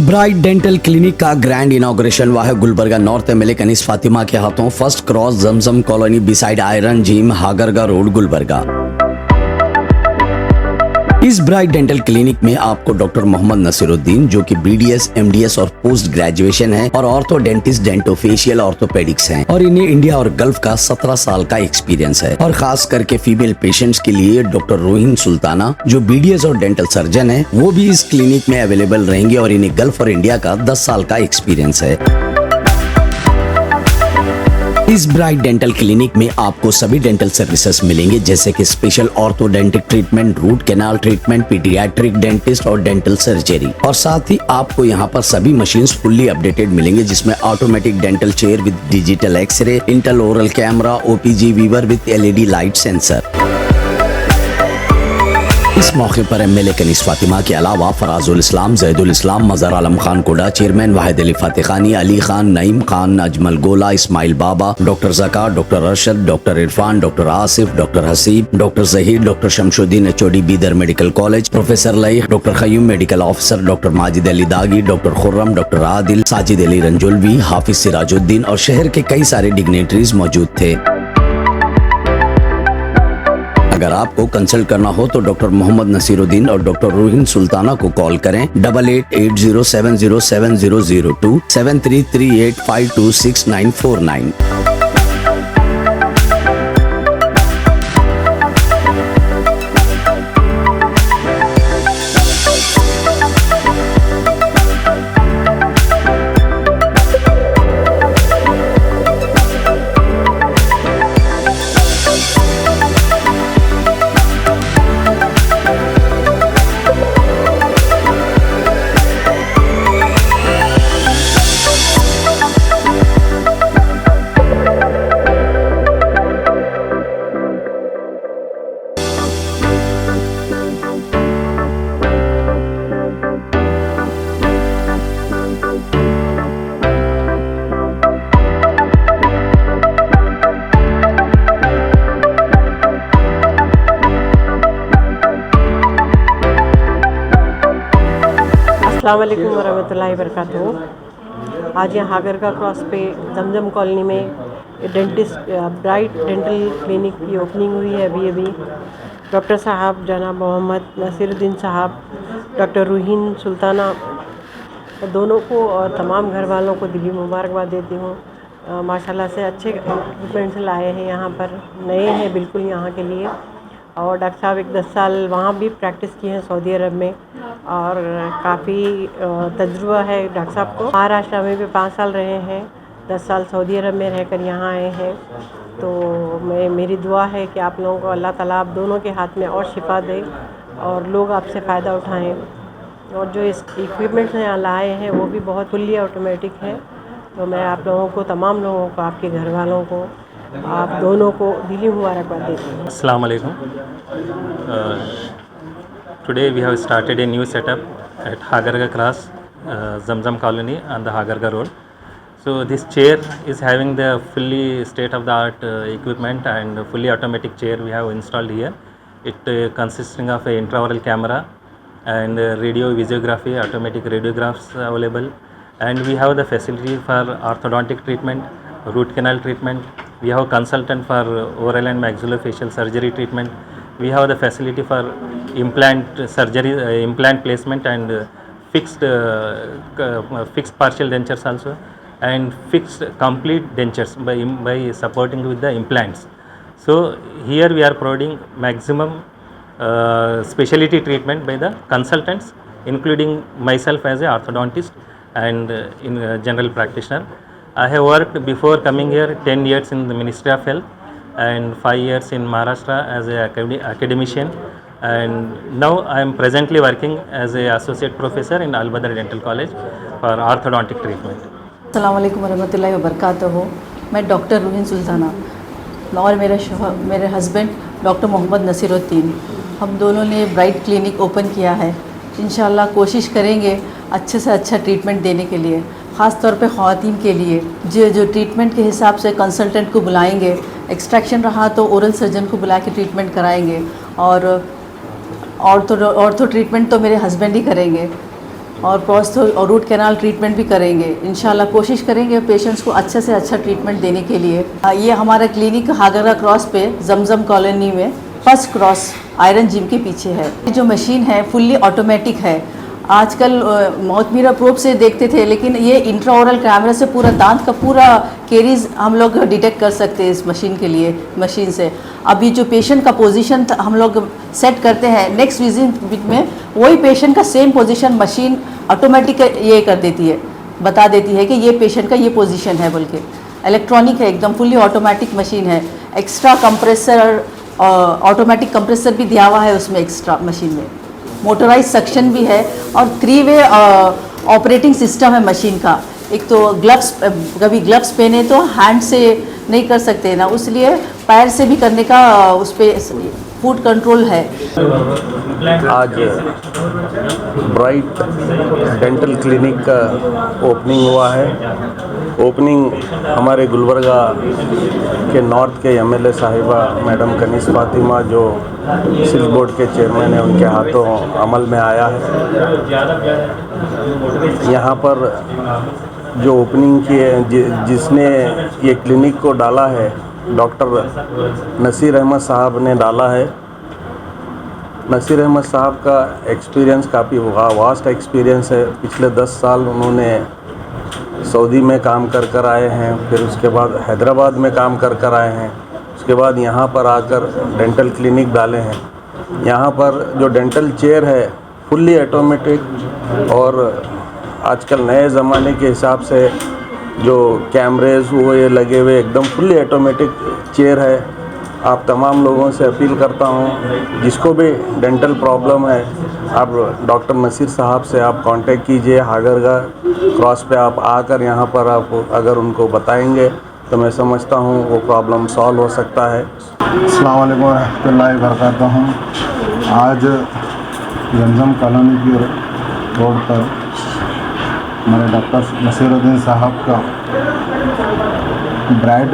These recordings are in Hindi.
ब्राइट डेंटल क्लिनिक का ग्रैंड इनॉग्रेशन हुआ है गुलबर्गा नॉर्थ एमएलए कनीस फातिमा के हाथों। First cross Zamzam colony beside iron gym, Hagarga road, Gulbarga. इस ब्राइट डेंटल क्लिनिक में आपको डॉक्टर मोहम्मद नसीरुद्दीन, जो कि बीडीएस, एमडीएस और पोस्ट ग्रेजुएशन है, और ऑर्थो डेंटिस्ट, डेंटोफेशियल, ऑर्थोपेडिक्स हैं, और इन्हें इंडिया और गल्फ का 17 साल का एक्सपीरियंस है। और खास करके फीमेल पेशेंट्स के लिए डॉक्टर रोहिन सुल्ताना, जो बीडीएस और डेंटल सर्जन है, वो भी इस क्लिनिक में अवेलेबल रहेंगे, और इन्हें गल्फ और इंडिया का 10 साल का एक्सपीरियंस है। इस ब्राइट डेंटल क्लिनिक में आपको सभी डेंटल सर्विसेज मिलेंगे, जैसे कि special orthodontic treatment, root canal treatment, paediatric dentist और डेंटल सर्जरी। और साथ ही आपको यहाँ पर सभी मशीन्स फुल्ली अपडेटेड मिलेंगे, जिसमें automatic dental chair with digital x-ray, inter oral camera, OPG viewer with LED light sensor. इस मौके पर एमएलए कनीस फातिमा के अलावा फराजुल इस्लाम, जैदुल इस्लाम, मजहर Alam Khan Koda, chairman Wahid Ali Fatekhani, Ali Khan, Naeem Khan, Ajmal Gola, Ismail Baba, doctor Zaka, doctor Arshad, doctor Irfan, doctor Asif, doctor Haseeb, doctor Zaheer, doctor Shamshuddin HOD Bidar medical college, professor Lai, doctor Khayyum medical officer, doctor Majid Ali Dagi, doctor Khurram, doctor Adil, Sajid Ali Ranjulvi, Hafiz Sirajuddin और शहर के कई सारे डिग्नेटरीज मौजूद थे। अगर आपको कंसल्ट करना हो तो डॉक्टर मोहम्मद नसीरुद्दीन और डॉक्टर रोहिन सुल्ताना को कॉल करें 8880707002 7338526949। अस्सलाम वालेकुम वरहमतुल्लाहि वबरकातुहू। आज यहाँ हागरगा क्रॉस पे जमजम कॉलोनी में डेंटिस्ट ब्राइट डेंटल क्लिनिक की ओपनिंग हुई है अभी। डॉक्टर साहब जनाब मोहम्मद नसीरुद्दीन साहब, डॉक्टर रोहिन सुल्ताना, दोनों को और तमाम घर वालों को दिली मुबारकबाद देती हूँ। माशाल्लाह से अच्छे इक्विपमेंट्स लाए हैं, यहाँ पर नए हैं बिल्कुल यहाँ के लिए। और डॉक्टर साहब 10 साल वहाँ भी प्रैक्टिस की है सऊदी अरब में, और काफ़ी तजुर्बा है डॉक्टर साहब को। महाराष्ट्र में भी 5 साल रहे हैं, 10 साल सऊदी अरब में रहकर यहाँ आए हैं। तो मेरी दुआ है कि आप लोगों को अल्लाह ताला आप दोनों के हाथ में और शिफा दे और लोग आपसे फ़ायदा उठाएं। और जो इस इक्विपमेंट्स यहाँ लाए हैं वो भी बहुत फुल्ली ऑटोमेटिक है। तो मैं आप लोगों को, तमाम लोगों को, आपके घर वालों को, आप दोनों को दिली मुबारकबाद देती हूँ। अस्सलाम वालेकुम। Today we have started a new setup at Hagarga Cross, Zamzam Colony on the Hagarga Road. So this chair is having the fully state-of-the-art equipment and fully automatic chair we have installed here. It consisting of a intraoral camera and radio visiography, automatic radiographs available, and we have the facility for orthodontic treatment, root canal treatment. We have a consultant for oral and maxillofacial surgery treatment. We have the facility for implant surgery, implant placement, and fixed partial dentures also, and fixed complete dentures by supporting with the implants. So here we are providing maximum specialty treatment by the consultants, including myself as a orthodontist and in general practitioner. I have worked before coming here 10 years in the Ministry of Health and 5 years in Maharashtra as a academician, and now I am presently working as a associate professor in Al Badr Dental College for orthodontic treatment. अस्सलाम वालेकुम वरहमतुल्लाहि वबरकातुहू। मैं डॉक्टर रोहिन सुल्ताना और मेरे हस्बैंड डॉक्टर मोहम्मद नसीरुद्दीन, हम दोनों ने ब्राइट क्लिनिक ओपन किया है। इंशाल्लाह कोशिश करेंगे अच्छे से अच्छा ट्रीटमेंट देने के लिए, ख़ास तौर पे ख़वातीन के लिए। जो ट्रीटमेंट के हिसाब से कंसल्टेंट को बुलाएंगे, एक्सट्रैक्शन रहा तो ओरल सर्जन को बुला के ट्रीटमेंट कराएंगे, और ऑर्थो ट्रीटमेंट तो मेरे हस्बैंड ही करेंगे। और प्रोस्थो और रूट कैनाल ट्रीटमेंट भी करेंगे। इंशाल्लाह कोशिश करेंगे पेशेंट्स को अच्छे से अच्छा ट्रीटमेंट देने के लिए। ये हमारा क्लिनिक हागरा क्रॉस पे जमजम कॉलोनी में फर्स्ट क्रॉस आयरन जिम के पीछे है। ये जो मशीन है फुल्ली ऑटोमेटिक है। आजकल माउथ मिरर प्रोब से देखते थे, लेकिन ये इंट्राओरल कैमरा से पूरा दांत का पूरा केरीज हम लोग डिटेक्ट कर सकते हैं इस मशीन से। अभी जो पेशेंट का पोजीशन हम लोग सेट करते हैं, नेक्स्ट विजिट में वही पेशेंट का सेम पोजीशन मशीन ऑटोमेटिक ये कर देती है, बता देती है कि ये पेशेंट का ये पोजीशन है बोल के। इलेक्ट्रॉनिक है, एकदम फुल्ली ऑटोमेटिक मशीन है। एक्स्ट्रा कंप्रेसर ऑटोमेटिक कंप्रेसर भी दिया हुआ है उसमें एक्स्ट्रा मशीन में। मोटराइज सक्शन भी है और 3-वे ऑपरेटिंग सिस्टम है मशीन का। एक तो ग्लव्स, कभी ग्लव्स पहने तो हैंड से नहीं कर सकते ना, इसलिए पैर से भी करने का उस पर फूड कंट्रोल है। आज ब्राइट डेंटल क्लिनिक का ओपनिंग हुआ है। ओपनिंग हमारे गुलबर्गा के नॉर्थ के एमएलए साहिबा मैडम कनीस फातिमा, जो सिल्क बोर्ड के चेयरमैन हैं, उनके हाथों अमल में आया है। यहाँ पर जो ओपनिंग की है, जिसने ये क्लिनिक को डाला है, डॉक्टर नसीर अहमद साहब ने डाला है। नसीर अहमद साहब का एक्सपीरियंस काफ़ी वास्ट एक्सपीरियंस है। पिछले 10 साल उन्होंने सऊदी में काम कर आए हैं, फिर उसके बाद हैदराबाद में काम कर आए हैं, उसके बाद यहाँ पर आकर डेंटल क्लिनिक डाले हैं। यहाँ पर जो डेंटल चेयर है फुल्ली ऑटोमेटिक, और आजकल नए ज़माने के हिसाब से जो कैमरेज हुए लगे हुए एकदम फुल्ली ऑटोमेटिक चेयर है। आप तमाम लोगों से अपील करता हूँ, जिसको भी डेंटल प्रॉब्लम है, आप डॉक्टर नसीर साहब से आप कांटेक्ट कीजिए। हागरगा क्रॉस पे आप आकर यहाँ पर आप अगर उनको बताएंगे तो मैं समझता हूँ वो प्रॉब्लम सॉल्व हो सकता है। अस्सलाम वालेकुम रहमतुल्लाहि व बरकातहू। आज जमजम कॉलोनी की रोड पर हमारे डॉक्टर नसीरुद्दीन साहब का ब्राइट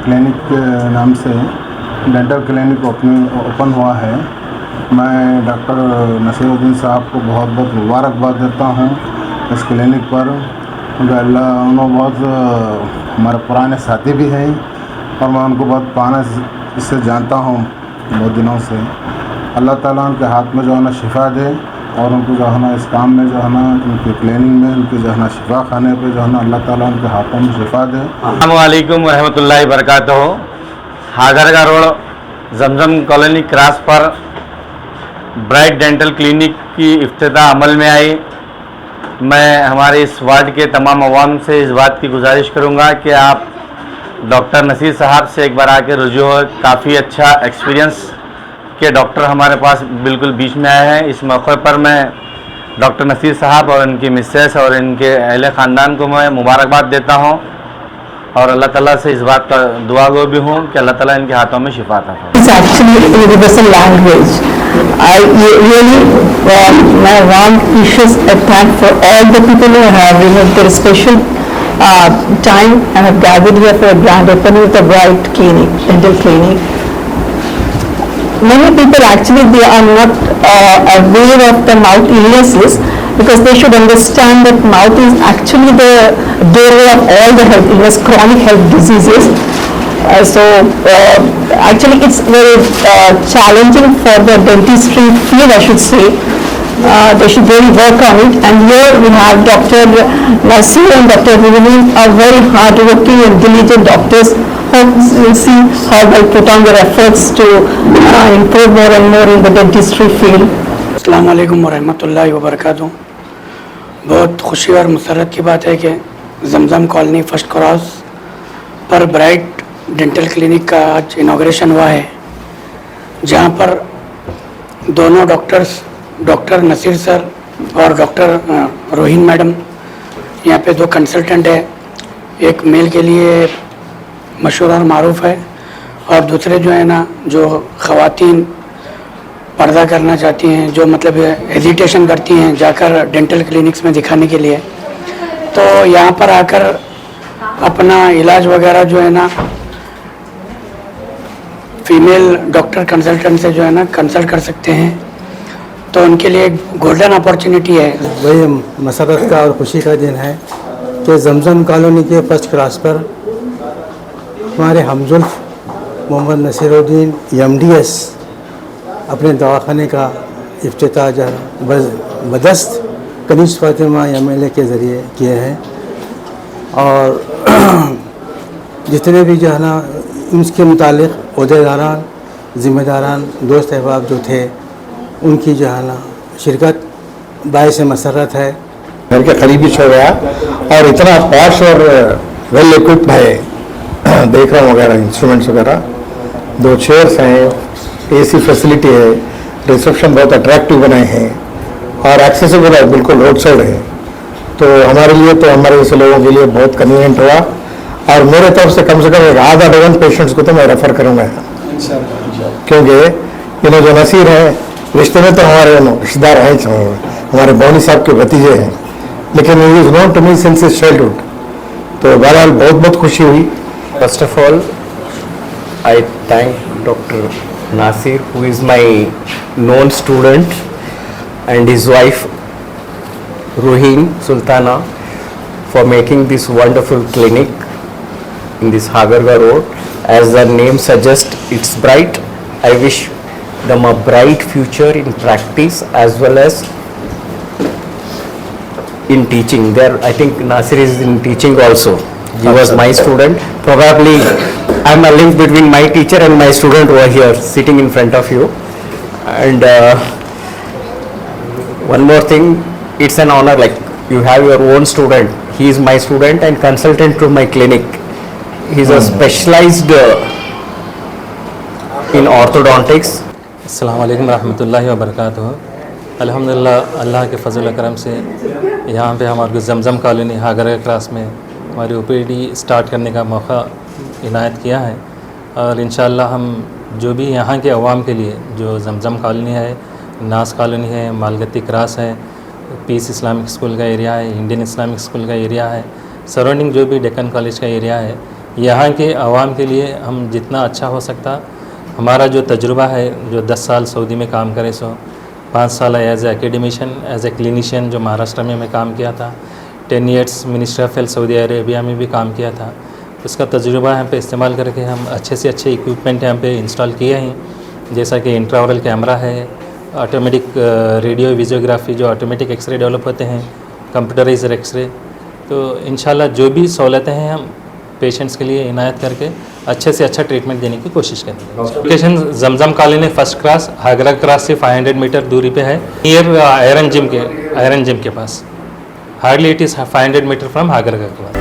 क्लिनिक के नाम से डेंटल क्लिनिक ओपन हुआ है। मैं डॉक्टर नसीरुद्दीन साहब को बहुत बहुत मुबारकबाद देता हूँ इस क्लिनिक पर। उन्होंने बहुत हमारे पुराने साथी भी हैं और मैं उनको बहुत पुराना इससे जानता हूँ बहुत दिनों से। अल्लाह ताला उनके हाथ में जो है ना शिफा दे, और उनको जो है ना इस काम में जो है ना उनकी क्लिनिक में उनके जो है ना शिफा खाने पे जो है ना अल्लाह ताला उनके हाथों में शिफा दे। अस्सलाम वालेकुम रहमतुल्लाहि बरकातहू। हागरगा रोड जमजम कॉलोनी क्रॉस पर ब्राइट डेंटल क्लिनिक की इफ्तिताह अमल में आई। मैं हमारे इस वार्ड के तमाम अवाम से इस बात की गुजारिश करूंगा कि आप डॉक्टर नसीर साहब से एक बार आके रुजू हो। काफ़ी अच्छा एक्सपीरियंस के डॉक्टर हमारे पास बिल्कुल बीच में आए हैं। इस मौके पर मैं डॉक्टर नसीर साहब और इनकी मिसेस और इनके अहले ख़ानदान को मैं मुबारकबाद देता हूं, और अल्लाह ताला से इस बात का दुआ गो भी हूं कि अल्लाह ताला इनके हाथों में शिफा अता फरमाए। It's actually a universal language. I really my warm wishes and thank for all the people who have their special time and have gathered here for a grand opening of the Bright Clinic, dental clinic. Many people actually they are not aware of the mouth illnesses, because they should understand that mouth is actually the doorway of all the health illness, chronic health diseases. Actually it's very challenging for the dentistry field, I should say. They should really work on it, and here we have Dr. Nasir and Dr. Ruhin are very hard-working and diligent doctors. Hope we'll see how they put on their efforts to improve more and more in the dentistry field. अस्सलाम वालेकुम रहमतुल्लाहि व बरकातहू। बहुत खुशी और मसरत की बात है कि जमजम कॉलोनी फर्स्ट क्रॉस पर ब्राइट डेंटल क्लिनिक का आज इनाग्रेशन हुआ है, जहां पर दोनों डॉक्टर्स, डॉक्टर नसीर सर और डॉक्टर रोहिन मैडम, यहाँ पे 2 कंसल्टेंट है। एक मेल के लिए मशहूर और मारूफ है, और दूसरे जो है ना जो ख़वातीन पर्दा करना चाहती हैं, जो मतलब हेजिटेशन करती हैं जाकर डेंटल क्लिनिक्स में दिखाने के लिए, तो यहाँ पर आकर अपना इलाज वगैरह जो है ना फीमेल डॉक्टर कंसल्टेंट से जो है ना कंसल्ट कर सकते हैं। तो उनके लिए गोल्डन अपॉर्चुनिटी है। वही मसरत का और खुशी का दिन है कि जमजम कॉलोनी के फर्स्ट क्रॉस पर हमारे हमजुल्फ मोहम्मद नसीरुद्दीन MDS अपने दवाखाने का इफ्तिताह जो बदस्त कनीज़ फातिमा MLA के ज़रिए किए हैं। और जितने भी जो है ना उसके मुतालिक अहदेदारान, ज़िम्मेदारान, दोस्त अहबाब जो थे, उनकी जो है ना शिरकत बायस मसरत है। घर के करीबी हो गया और इतना पॉश और वेल इक्विप्ड है, देख रहा हूँ वगैरह इंस्ट्रूमेंट्स वगैरह, 2 चेयर्स हैं, AC फैसिलिटी है, रिसेप्शन बहुत अट्रैक्टिव बनाए हैं और एक्सेसिबल है, बिल्कुल रोड साइड है। तो हमारे लिए तो हमारे जैसे लोगों के लिए बहुत कन्वीनियंट हुआ और मेरे तरफ से कम एक आधा डजन पेशेंट्स को तो मैं रेफ़र करूँगा, क्योंकि इन्हें जो नसीर है रिश्ते में तो हमारे रिश्तेदार हैं, हमारे बौनी साहब के भतीजे हैं, लेकिन he is known to me since his childhood. तो बहरहाल बहुत बहुत खुशी हुई। First of all, I thank Dr. Nasir, who is my known student, and his wife Ruhin Sultana for making this wonderful clinic in this Hagarga Road. As the name suggests, it's bright. I wish them a bright future in practice as well as in teaching. There, I think Nasir is in teaching also. He was my student. Probably I'm a link between my teacher and my student over here sitting in front of you. And one more thing, it's an honor, like you have your own student. He is my student and consultant to my clinic. He's a specialized in orthodontics. अस्सलाम वालेकुम रहमतुल्लाहि व बरकातुहू। अल्हम्दुलिल्लाह, अल्लाह के फजल करम से यहाँ पे हमारे जमजम कॉलोनी हागरगा क्रॉस में हमारी OPD स्टार्ट करने का मौका इनायत किया है। और इंशाअल्लाह हम जो भी यहाँ के अवाम के लिए, जो जमजम कॉलोनी है, नास कॉलोनी है, मालगत्ती क्रॉस है, पीस इस्लामिक स्कूल का एरिया है, इंडियन इस्लामिक स्कूल का एरिया है, सराउंडिंग जो भी डेक्कन कॉलेज का एरिया है, यहाँ के अवाम के लिए हम जितना अच्छा हो सकता, हमारा जो तजुर्बा है, जो 10 साल सऊदी में काम करे सो 5 साल as a academician, as a clinician जो महाराष्ट्र में मैं काम किया था, 10 years ministry of health Saudi Arabia में भी काम किया था। उसका तजुर्बा यहाँ पे इस्तेमाल करके हम अच्छे से अच्छे इक्विपमेंट यहाँ पे इंस्टॉल किए हैं, जैसा कि इंट्राओरल कैमरा है, ऑटोमेटिक रेडियो विजियोग्राफी जो ऑटोमेटिक एक्सरे डेवलप होते हैं, कंप्यूटराइज एक्सरे। तो इंशाल्लाह जो भी सहूलतें हैं हम पेशेंट्स के लिए इनायत करके अच्छे से अच्छा ट्रीटमेंट देने की कोशिश करेंगे। लोकेशन जमजम कॉलोनी फर्स्ट क्रॉस, हागरा क्रॉस से 500 मीटर दूरी पे है, नियर आयरन जिम के पास। Hardly it is 500 metre from Hagara cross.